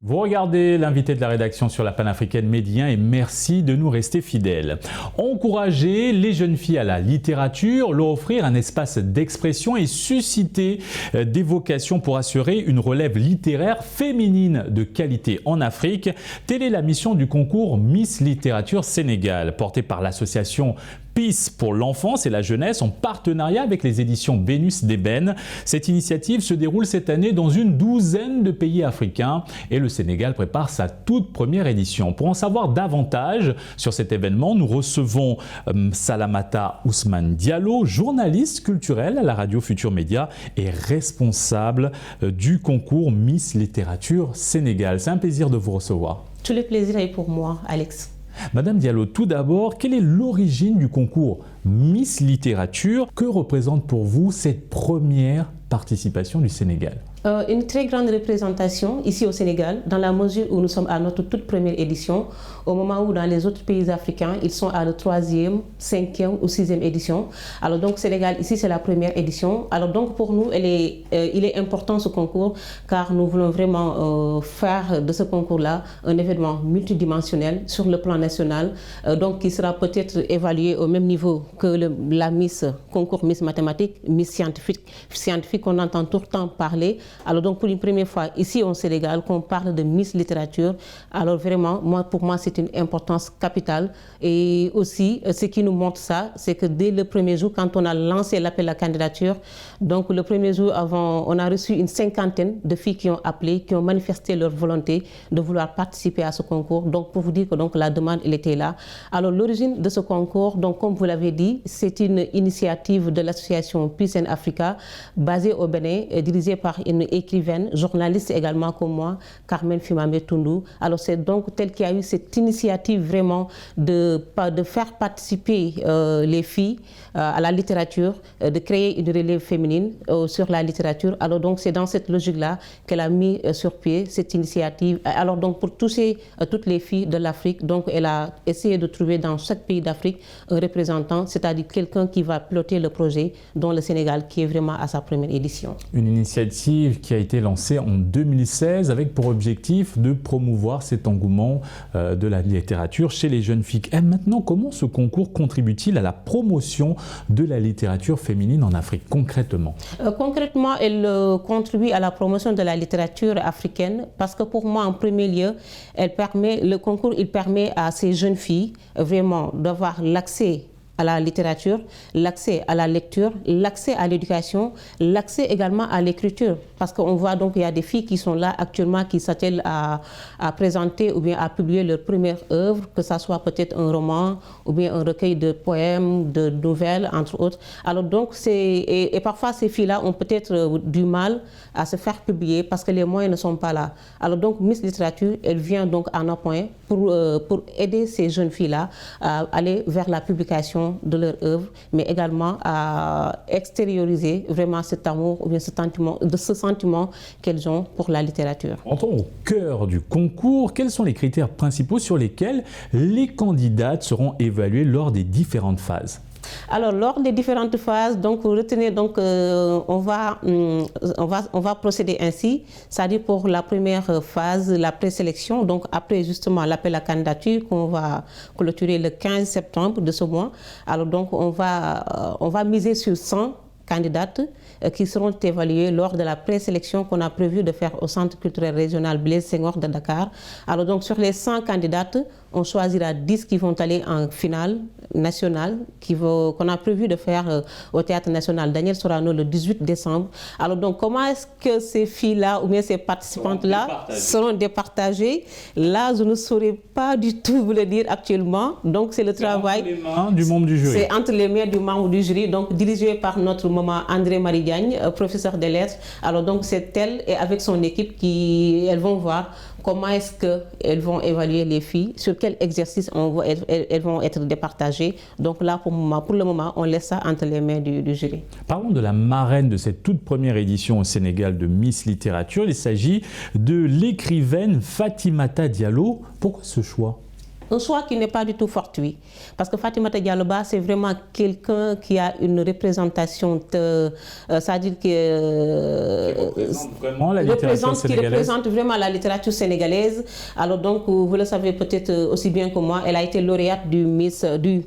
Vous regardez l'invité de la rédaction sur la panafricaine Medi 1 et merci de nous rester fidèles. Encourager les jeunes filles à la littérature, leur offrir un espace d'expression et susciter des vocations pour assurer une relève littéraire féminine de qualité en Afrique, telle est la mission du concours Miss Littérature Sénégal, porté par l'association Peace pour l'enfance et la jeunesse en partenariat avec les éditions Vénus d'Ébène. Cette initiative se déroule cette année dans une douzaine de pays africains et le Sénégal prépare sa toute première édition. Pour en savoir davantage sur cet événement, nous recevons Salamata Ousmane Diallo, journaliste culturel à la radio Futur Média et responsable du concours Miss Littérature Sénégal. C'est un plaisir de vous recevoir. Tout le plaisir est pour moi, Alex. Madame Diallo, tout d'abord, quelle est l'origine du concours Miss Littérature? Que représente pour vous cette première participation du Sénégal? Une très grande représentation ici au Sénégal, dans la mesure où nous sommes à notre toute première édition, au moment où dans les autres pays africains, ils sont à la 3e, 5e ou 6e édition. Alors donc Sénégal, ici c'est la première édition. Alors donc pour nous, il est important ce concours, car nous voulons vraiment faire de ce concours-là un événement multidimensionnel sur le plan national, donc qui sera peut-être évalué au même niveau que la Miss, concours Miss Mathématiques, Miss Scientifique qu'on entend tout le temps parler. Alors donc pour une première fois ici au Sénégal qu'on parle de Miss Littérature, alors vraiment pour moi c'est une importance capitale. Et aussi ce qui nous montre ça, c'est que dès le premier jour quand on a lancé l'appel à la candidature, donc le premier jour avant, on a reçu une 50aine de filles qui ont appelé, qui ont manifesté leur volonté de vouloir participer à ce concours. Donc pour vous dire que donc la demande elle était là. Alors l'origine de ce concours, donc comme vous l'avez dit, c'est une initiative de l'association Peace in Africa basée au Bénin, dirigée par une écrivaine, journaliste également comme moi, Carmen Fimamé Toundou. Alors c'est donc tel qu'il y a eu cette initiative vraiment de faire participer les filles à la littérature, de créer une relève féminine sur la littérature. Alors donc c'est dans cette logique-là qu'elle a mis sur pied cette initiative. Alors donc pour toucher toutes les filles de l'Afrique, donc elle a essayé de trouver dans chaque pays d'Afrique un représentant, c'est-à-dire quelqu'un qui va piloter le projet, dont le Sénégal qui est vraiment à sa première édition. Une initiative qui a été lancée en 2016 avec pour objectif de promouvoir cet engouement de la littérature chez les jeunes filles. Et maintenant, comment ce concours contribue-t-il à la promotion de la littérature féminine en Afrique, concrètement? Concrètement, elle contribue à la promotion de la littérature africaine parce que pour moi, en premier lieu, le concours il permet à ces jeunes filles vraiment d'avoir l'accès à la littérature, l'accès à la lecture, l'accès à l'éducation, l'accès également à l'écriture. Parce qu'on voit donc qu'il y a des filles qui sont là actuellement qui s'attellent à présenter ou bien à publier leur première œuvre, que ça soit peut-être un roman ou bien un recueil de poèmes, de nouvelles, entre autres. Alors donc, et parfois ces filles-là ont peut-être du mal à se faire publier parce que les moyens ne sont pas là. Alors donc, Miss Littérature, elle vient donc en appoint pour aider ces jeunes filles-là à aller vers la publication de leur œuvre, mais également à extérioriser vraiment cet amour ou bien ce sentiment qu'elles ont pour la littérature. Entrons au cœur du concours. Quels sont les critères principaux sur lesquels les candidates seront évaluées lors des différentes phases? Alors, lors des différentes phases, donc retenez donc, on va procéder ainsi, c'est-à-dire pour la première phase, la présélection, donc après justement l'appel à candidature qu'on va clôturer le 15 septembre de ce mois. Alors donc on va miser sur 100 candidates qui seront évaluées lors de la présélection qu'on a prévu de faire au Centre culturel régional Blaise Senghor de Dakar. Alors donc sur les 100 candidates, on choisira 10 qui vont aller en finale nationale qu'on a prévu de faire au Théâtre national Daniel Sorano le 18 décembre. Alors donc comment est-ce que ces filles-là ou bien ces participantes-là seront départagées? Là, je ne saurais pas du tout vous le dire actuellement. Donc c'est le travail entre les mains du membre du jury. C'est entre les mains du membre du jury, donc dirigé par notre maman André-Marie Diagne, professeur de lettres. Alors donc c'est elle et avec son équipe elles vont voir comment est-ce qu'elles vont évaluer les filles, sur quel exercice elles vont être départagées. Donc là, pour le moment, on laisse ça entre les mains du jury. Parlons de la marraine de cette toute première édition au Sénégal de Miss Littérature. Il s'agit de l'écrivaine Fatimata Diallo. Pourquoi ce choix? Un choix qui n'est pas du tout fortuit. Parce que Fatimata Diallo Ba, c'est vraiment quelqu'un qui a une représentation, c'est-à-dire qui représente vraiment la littérature sénégalaise. Qui représente vraiment la littérature sénégalaise. Alors donc, vous le savez peut-être aussi bien que moi, elle a été lauréate du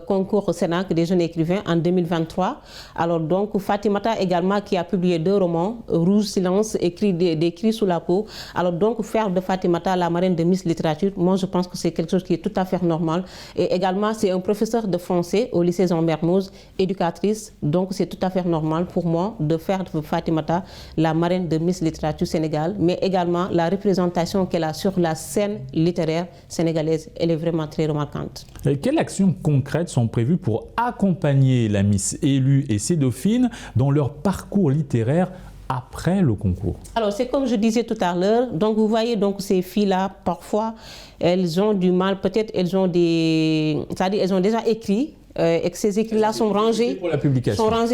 concours au Sénat des jeunes écrivains en 2023. Alors donc Fatimata également qui a publié 2 romans, Rouge Silence, des cris sous la peau. Alors donc faire de Fatimata la marraine de Miss Littérature, moi je pense que c'est quelque chose qui est tout à fait normal. Et également c'est un professeur de français au lycée Jean Mermoz, éducatrice, donc c'est tout à fait normal pour moi de faire de Fatimata la marraine de Miss Littérature Sénégal, mais également la représentation qu'elle a sur la scène littéraire sénégalaise, elle est vraiment très remarquante. Et quelle action concrète sont prévues pour accompagner la Miss élue et ses dauphines dans leur parcours littéraire après le concours? Alors c'est comme je disais tout à l'heure, donc vous voyez donc ces filles-là, parfois elles ont du mal, peut-être elles ont c'est-à-dire elles ont déjà écrit, et que ces écrits-là sont rangés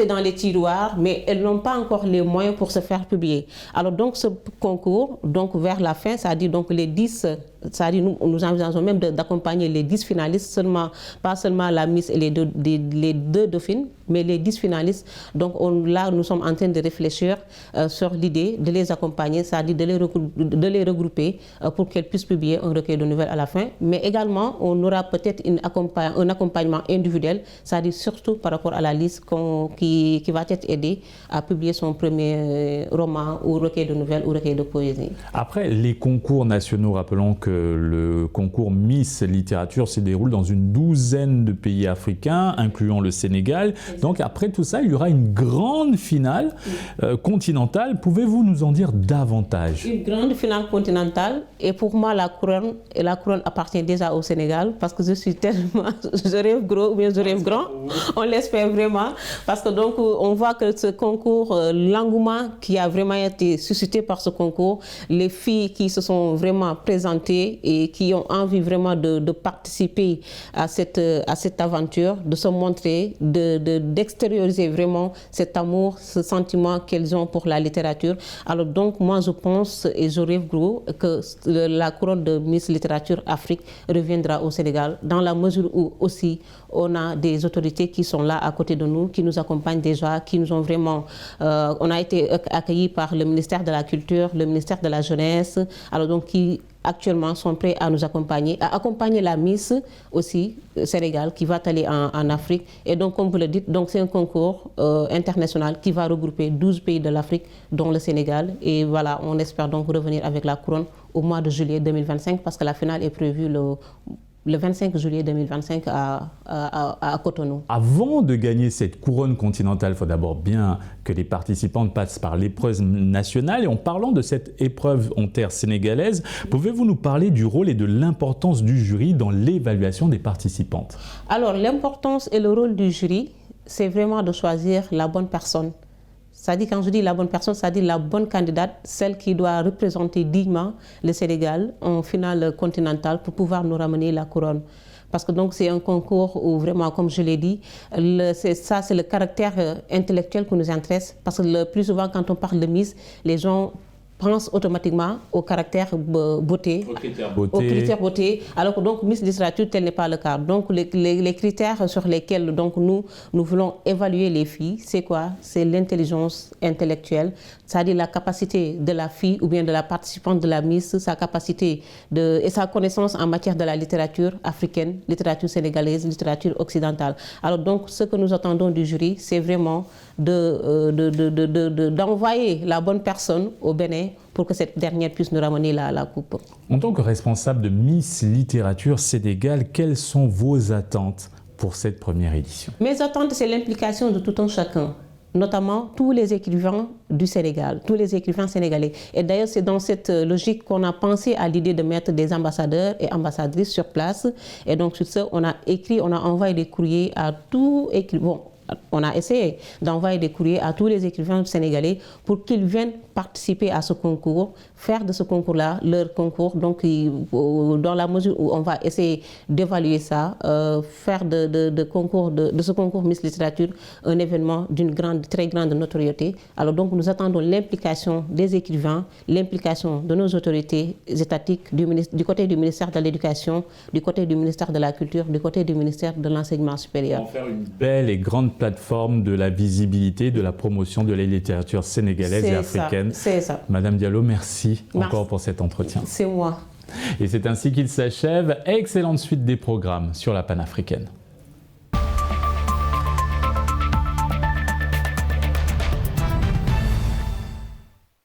dans les tiroirs, mais elles n'ont pas encore les moyens pour se faire publier. Alors donc ce concours, donc vers la fin, c'est-à-dire donc les 10, c'est-à-dire nous envisageons même d'accompagner les 10 finalistes, pas seulement la Miss et les deux dauphines, mais les 10 finalistes. Donc là, nous sommes en train de réfléchir sur l'idée de les accompagner, c'est-à-dire de les regrouper pour qu'elles puissent publier un recueil de nouvelles à la fin. Mais également, on aura peut-être un accompagnement individuel, c'est-à-dire surtout par rapport à la liste qui va être aidée à publier son premier roman ou recueil de nouvelles ou recueil de poésie. Après les concours nationaux, rappelons que le concours Miss Littérature se déroule dans une 12aine de pays africains, incluant le Sénégal. Donc après tout ça, il y aura une grande finale continentale. Pouvez-vous nous en dire davantage? Une grande finale continentale. Et pour moi, la couronne appartient déjà au Sénégal parce que je suis tellement... Je rêve gros, mais je rêve grand. On l'espère vraiment. Parce que donc, on voit que ce concours, l'engouement qui a vraiment été suscité par ce concours, les filles qui se sont vraiment présentées et qui ont envie vraiment de participer à cette aventure, de se montrer, d'extérioriser vraiment cet amour, ce sentiment qu'elles ont pour la littérature. Alors donc, moi je pense et je rêve gros que la couronne de Miss Littérature Afrique reviendra au Sénégal, dans la mesure où aussi on a des autorités qui sont là à côté de nous, qui nous accompagnent déjà, qui nous ont vraiment... on a été accueillis par le ministère de la Culture, le ministère de la Jeunesse, alors donc qui actuellement sont prêts à nous accompagner, à accompagner la Miss aussi Sénégal qui va aller en Afrique. Et donc, comme vous le dites, c'est un concours international qui va regrouper 12 pays de l'Afrique, dont le Sénégal. Et voilà, on espère donc revenir avec la couronne au mois de juillet 2025 parce que la finale est prévue le 25 juillet 2025 à Cotonou. Avant de gagner cette couronne continentale, il faut d'abord bien que les participantes passent par l'épreuve nationale. Et en parlant de cette épreuve en terre sénégalaise, pouvez-vous nous parler du rôle et de l'importance du jury dans l'évaluation des participantes? Alors, l'importance et le rôle du jury, c'est vraiment de choisir la bonne personne. C'est-à-dire, quand je dis la bonne personne, c'est-à-dire la bonne candidate, celle qui doit représenter dignement le Sénégal en finale continentale pour pouvoir nous ramener la couronne. Parce que donc c'est un concours où vraiment, comme je l'ai dit, c'est le caractère intellectuel qui nous intéresse. Parce que le plus souvent, quand on parle de Miss, les gens pensent automatiquement au caractère beauté, aux critères beauté, alors que donc Miss Littérature, tel n'est pas le cas. Donc les critères sur lesquels donc nous voulons évaluer les filles, c'est quoi? C'est l'intelligence intellectuelle, c'est-à-dire la capacité de la fille ou bien de la participante de la Miss, sa capacité et sa connaissance en matière de la littérature africaine, littérature sénégalaise, littérature occidentale. Alors donc ce que nous attendons du jury, c'est vraiment d'envoyer la bonne personne au Bénin pour que cette dernière puisse nous ramener la coupe. En tant que responsable de Miss Littérature Sénégal, quelles sont vos attentes pour cette première édition? Mes attentes, c'est l'implication de tout un chacun, notamment tous les écrivains du Sénégal, tous les écrivains sénégalais. Et d'ailleurs, c'est dans cette logique qu'on a pensé à l'idée de mettre des ambassadeurs et ambassadrices sur place. Et donc, sur ce, on a envoyé des courriers à tous écrivains. on a essayé d'envoyer des courriers à tous les écrivains sénégalais pour qu'ils viennent participer à ce concours, faire de ce concours-là leur concours. Donc, dans la mesure où on va essayer d'évaluer ça, faire de ce concours Miss Littérature un événement d'une très grande notoriété. Alors donc, nous attendons l'implication des écrivains, l'implication de nos autorités étatiques, du côté du ministère de l'Éducation, du côté du ministère de la Culture, du côté du ministère de l'Enseignement supérieur. Pour faire une belle et grande plateforme de la visibilité, de la promotion de la littérature sénégalaise et africaine. C'est ça. Madame Diallo, merci encore pour cet entretien. C'est moi. Et c'est ainsi qu'il s'achève. Excellente suite des programmes sur la panafricaine.